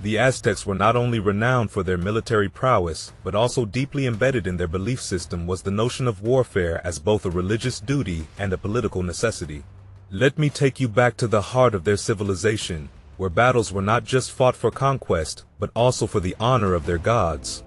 The Aztecs were not only renowned for their military prowess, but also deeply embedded in their belief system was the notion of warfare as both a religious duty and a political necessity. Let me take you back to the heart of their civilization, where battles were not just fought for conquest, but also for the honor of their gods.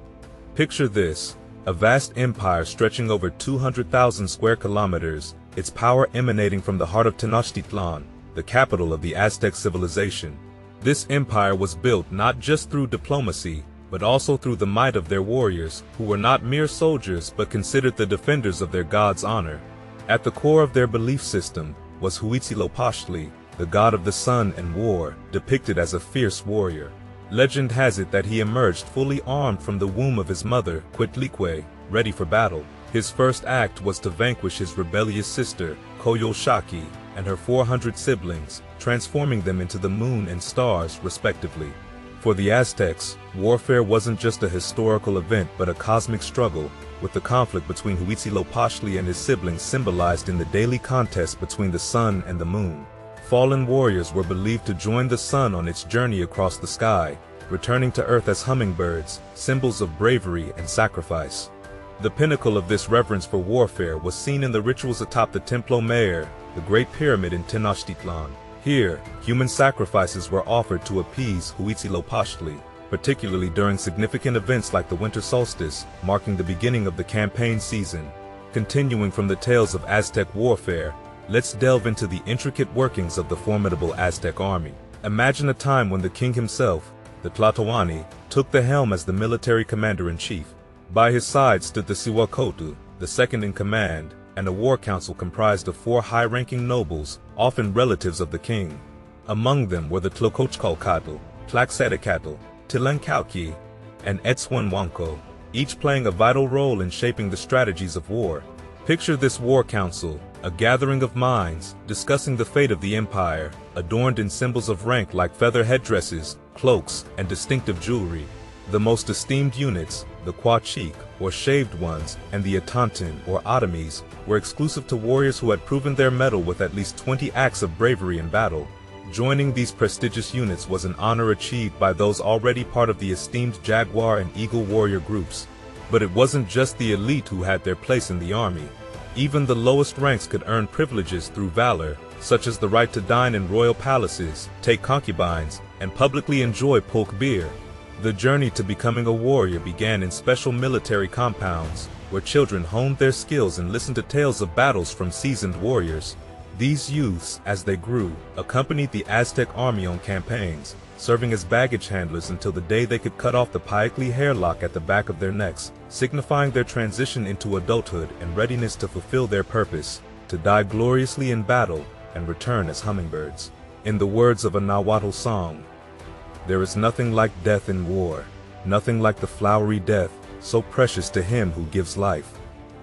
Picture this, a vast empire stretching over 200,000 square kilometers, its power emanating from the heart of Tenochtitlan, the capital of the Aztec civilization. This empire was built not just through diplomacy, but also through the might of their warriors, who were not mere soldiers but considered the defenders of their god's honor. At the core of their belief system was Huitzilopochtli, the god of the sun and war, depicted as a fierce warrior. Legend has it that he emerged fully armed from the womb of his mother, Quitlique, ready for battle. His first act was to vanquish his rebellious sister, Coyolxauhqui, and her 400 siblings, transforming them into the moon and stars, respectively. For the Aztecs, warfare wasn't just a historical event but a cosmic struggle, with the conflict between Huitzilopochtli and his siblings symbolized in the daily contest between the sun and the moon. Fallen warriors were believed to join the sun on its journey across the sky, returning to Earth as hummingbirds, symbols of bravery and sacrifice. The pinnacle of this reverence for warfare was seen in the rituals atop the Templo Mayor, the Great Pyramid in Tenochtitlan. Here, human sacrifices were offered to appease Huitzilopochtli, particularly during significant events like the winter solstice, marking the beginning of the campaign season. Continuing from the tales of Aztec warfare, let's delve into the intricate workings of the formidable Aztec army. Imagine a time when the king himself, the Tlatoani, took the helm as the military commander-in-chief. By his side stood the Cihuacoatl, the second in command, and a war council comprised of 4 high-ranking nobles, often relatives of the king. Among them were the Tlocochcalcatl, Tlaxetecatl, Tilancauqui, and Etzhuanhuanco, each playing a vital role in shaping the strategies of war. Picture this war council, a gathering of minds, discussing the fate of the empire, adorned in symbols of rank like feather headdresses, cloaks, and distinctive jewelry. The most esteemed units, the Quachik, or shaved ones, and the Atantin, or Otomies, were exclusive to warriors who had proven their mettle with at least 20 acts of bravery in battle. Joining these prestigious units was an honor achieved by those already part of the esteemed Jaguar and Eagle warrior groups. But it wasn't just the elite who had their place in the army. Even the lowest ranks could earn privileges through valor, such as the right to dine in royal palaces, take concubines, and publicly enjoy pulque beer. The journey to becoming a warrior began in special military compounds, where children honed their skills and listened to tales of battles from seasoned warriors. These youths, as they grew, accompanied the Aztec army on campaigns, serving as baggage handlers until the day they could cut off the Paikli hairlock at the back of their necks, signifying their transition into adulthood and readiness to fulfill their purpose, to die gloriously in battle and return as hummingbirds. In the words of a Nahuatl song, "There is nothing like death in war, nothing like the flowery death, so precious to him who gives life."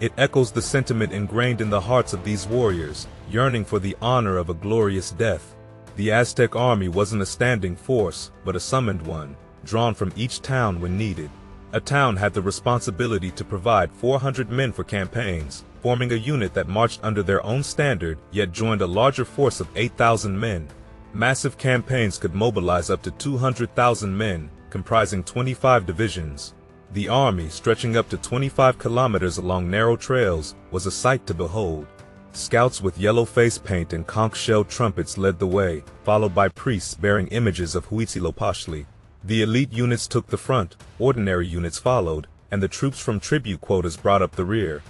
It echoes the sentiment ingrained in the hearts of these warriors, yearning for the honor of a glorious death. The Aztec army wasn't a standing force, but a summoned one, drawn from each town when needed. A town had the responsibility to provide 400 men for campaigns, forming a unit that marched under their own standard, yet joined a larger force of 8,000 men. Massive campaigns could mobilize up to 200,000 men, comprising 25 divisions. The army, stretching up to 25 kilometers along narrow trails, was a sight to behold. Scouts with yellow face paint and conch-shell trumpets led the way, followed by priests bearing images of Huitzilopochtli. The elite units took the front, ordinary units followed, and the troops from tribute quotas brought up the rear.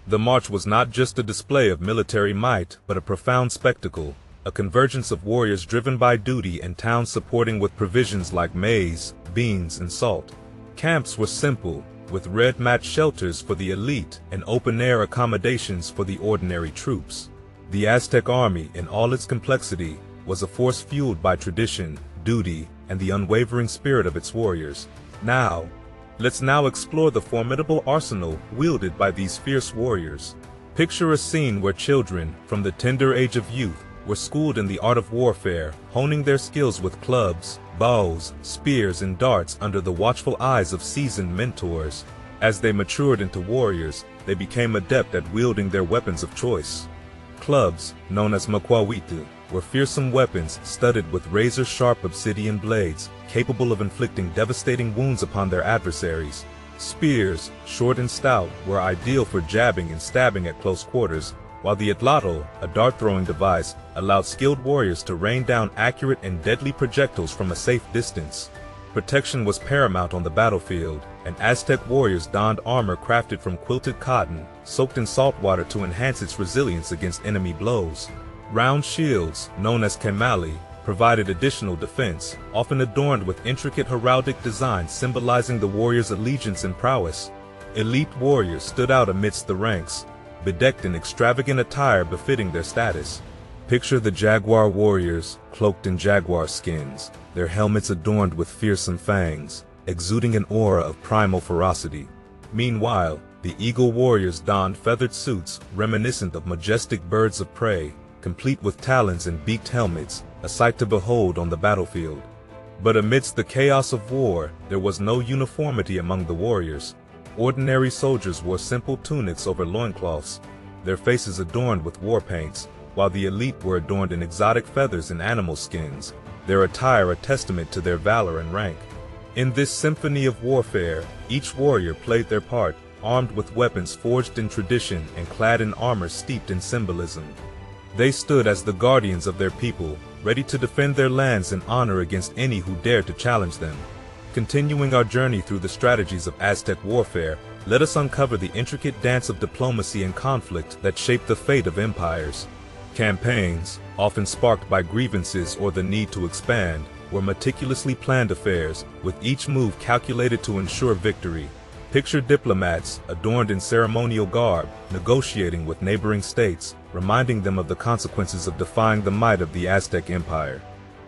The march was not just a display of military might, but a profound spectacle, a convergence of warriors driven by duty and towns supporting with provisions like maize, beans, and salt. Camps were simple, with red mat shelters for the elite and open-air accommodations for the ordinary troops. The Aztec army, in all its complexity, was a force fueled by tradition, duty, and the unwavering spirit of its warriors. Let's explore the formidable arsenal wielded by these fierce warriors. Picture a scene where children, from the tender age of youth, were schooled in the art of warfare, honing their skills with clubs, bows, spears, and darts under the watchful eyes of seasoned mentors. As they matured into warriors, they became adept at wielding their weapons of choice. Clubs, known as maquawitu, were fearsome weapons studded with razor-sharp obsidian blades, capable of inflicting devastating wounds upon their adversaries. Spears, short and stout, were ideal for jabbing and stabbing at close quarters, while the atlotl, a dart-throwing device, allowed skilled warriors to rain down accurate and deadly projectiles from a safe distance. Protection was paramount on the battlefield, and Aztec warriors donned armor crafted from quilted cotton, soaked in salt water to enhance its resilience against enemy blows. Round shields, known as kemali, provided additional defense, often adorned with intricate heraldic designs symbolizing the warrior's allegiance and prowess. Elite warriors stood out amidst the ranks, bedecked in extravagant attire befitting their status. Picture the jaguar warriors, cloaked in jaguar skins, their helmets adorned with fearsome fangs, exuding an aura of primal ferocity. Meanwhile, the eagle warriors donned feathered suits reminiscent of majestic birds of prey, complete with talons and beaked helmets, a sight to behold on the battlefield. But amidst the chaos of war, there was no uniformity among the warriors. Ordinary soldiers wore simple tunics over loincloths, their faces adorned with war paints, while the elite were adorned in exotic feathers and animal skins, their attire a testament to their valor and rank. In this symphony of warfare, each warrior played their part, armed with weapons forged in tradition and clad in armor steeped in symbolism. They stood as the guardians of their people, ready to defend their lands in honor against any who dared to challenge them. Continuing our journey through the strategies of Aztec warfare, let us uncover the intricate dance of diplomacy and conflict that shaped the fate of empires. Campaigns, often sparked by grievances or the need to expand, were meticulously planned affairs, with each move calculated to ensure victory. Picture diplomats, adorned in ceremonial garb, negotiating with neighboring states, reminding them of the consequences of defying the might of the Aztec Empire.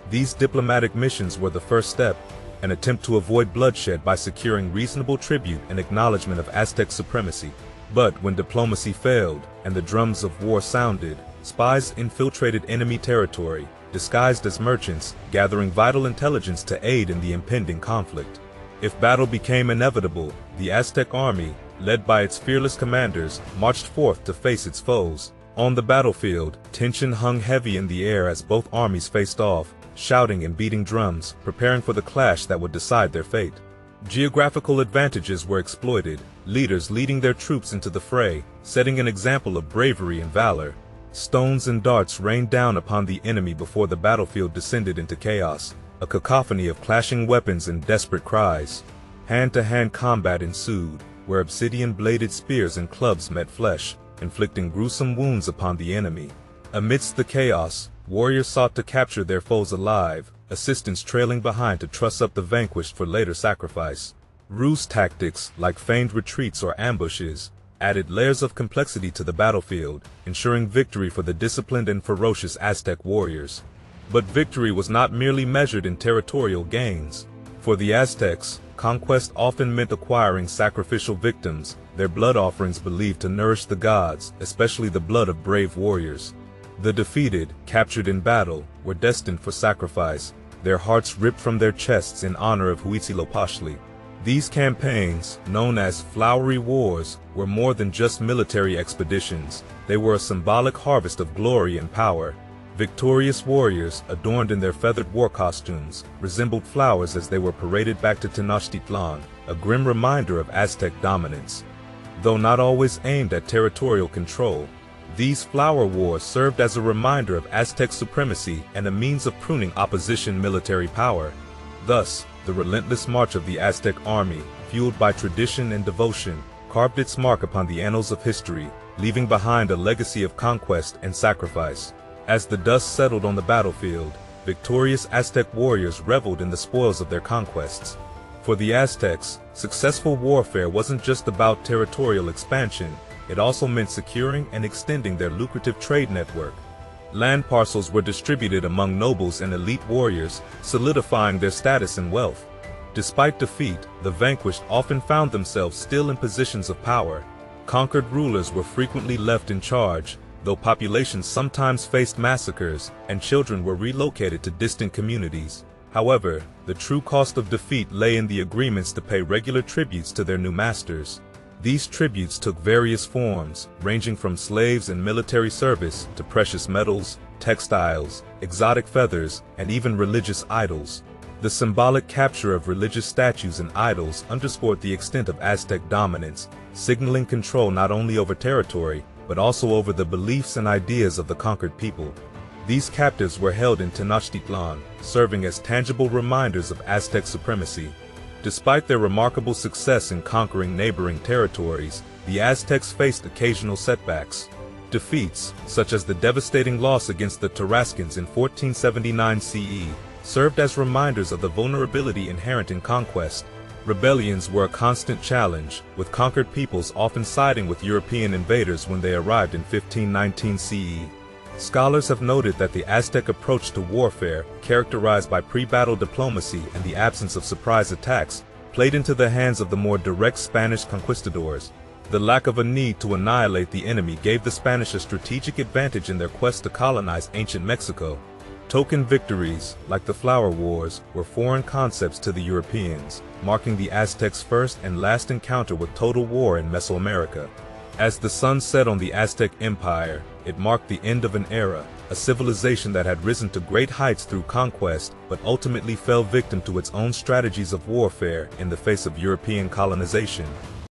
These diplomatic missions were the first step, an attempt to avoid bloodshed by securing reasonable tribute and acknowledgement of Aztec supremacy. But when diplomacy failed and the drums of war sounded, spies infiltrated enemy territory, disguised as merchants, gathering vital intelligence to aid in the impending conflict. If battle became inevitable, the Aztec army, led by its fearless commanders, marched forth to face its foes. On the battlefield, tension hung heavy in the air as both armies faced off, shouting and beating drums, preparing for the clash that would decide their fate. Geographical advantages were exploited, leaders leading their troops into the fray, setting an example of bravery and valor. Stones and darts rained down upon the enemy before the battlefield descended into chaos, a cacophony of clashing weapons and desperate cries. Hand-to-hand combat ensued, where obsidian-bladed spears and clubs met flesh, inflicting gruesome wounds upon the enemy. Amidst the chaos, warriors sought to capture their foes alive, assistants trailing behind to truss up the vanquished for later sacrifice. Ruse tactics, like feigned retreats or ambushes, added layers of complexity to the battlefield, ensuring victory for the disciplined and ferocious Aztec warriors. But victory was not merely measured in territorial gains. For the Aztecs, conquest often meant acquiring sacrificial victims, their blood offerings believed to nourish the gods, especially the blood of brave warriors. The defeated, captured in battle, were destined for sacrifice, their hearts ripped from their chests in honor of Huitzilopochtli. These campaigns, known as flowery wars, were more than just military expeditions. They were a symbolic harvest of glory and power. Victorious warriors, adorned in their feathered war costumes, resembled flowers as they were paraded back to Tenochtitlan, a grim reminder of Aztec dominance. Though not always aimed at territorial control, these flower wars served as a reminder of Aztec supremacy and a means of pruning opposition military power. Thus, the relentless march of the Aztec army, fueled by tradition and devotion, carved its mark upon the annals of history, leaving behind a legacy of conquest and sacrifice. As the dust settled on the battlefield, victorious Aztec warriors reveled in the spoils of their conquests. For the Aztecs, successful warfare wasn't just about territorial expansion, it also meant securing and extending their lucrative trade network. Land parcels were distributed among nobles and elite warriors, solidifying their status and wealth. Despite defeat, the vanquished often found themselves still in positions of power. Conquered rulers were frequently left in charge, though populations sometimes faced massacres and children were relocated to distant communities. However, the true cost of defeat lay in the agreements to pay regular tributes to their new masters. These tributes took various forms, ranging from slaves and military service to precious metals, textiles, exotic feathers, and even religious idols. The symbolic capture of religious statues and idols underscored the extent of Aztec dominance, signaling control not only over territory, but also over the beliefs and ideas of the conquered people. These captives were held in Tenochtitlan, serving as tangible reminders of Aztec supremacy. Despite their remarkable success in conquering neighboring territories, the Aztecs faced occasional setbacks. Defeats, such as the devastating loss against the Tarascans in 1479 CE, served as reminders of the vulnerability inherent in conquest. Rebellions were a constant challenge, with conquered peoples often siding with European invaders when they arrived in 1519 CE. Scholars have noted that the Aztec approach to warfare, characterized by pre-battle diplomacy and the absence of surprise attacks, played into the hands of the more direct Spanish conquistadors. The lack of a need to annihilate the enemy gave the Spanish a strategic advantage in their quest to colonize ancient Mexico. Token victories, like the Flower Wars, were foreign concepts to the Europeans, marking the Aztecs' first and last encounter with total war in Mesoamerica. As the sun set on the Aztec Empire, it marked the end of an era, a civilization that had risen to great heights through conquest, but ultimately fell victim to its own strategies of warfare in the face of European colonization.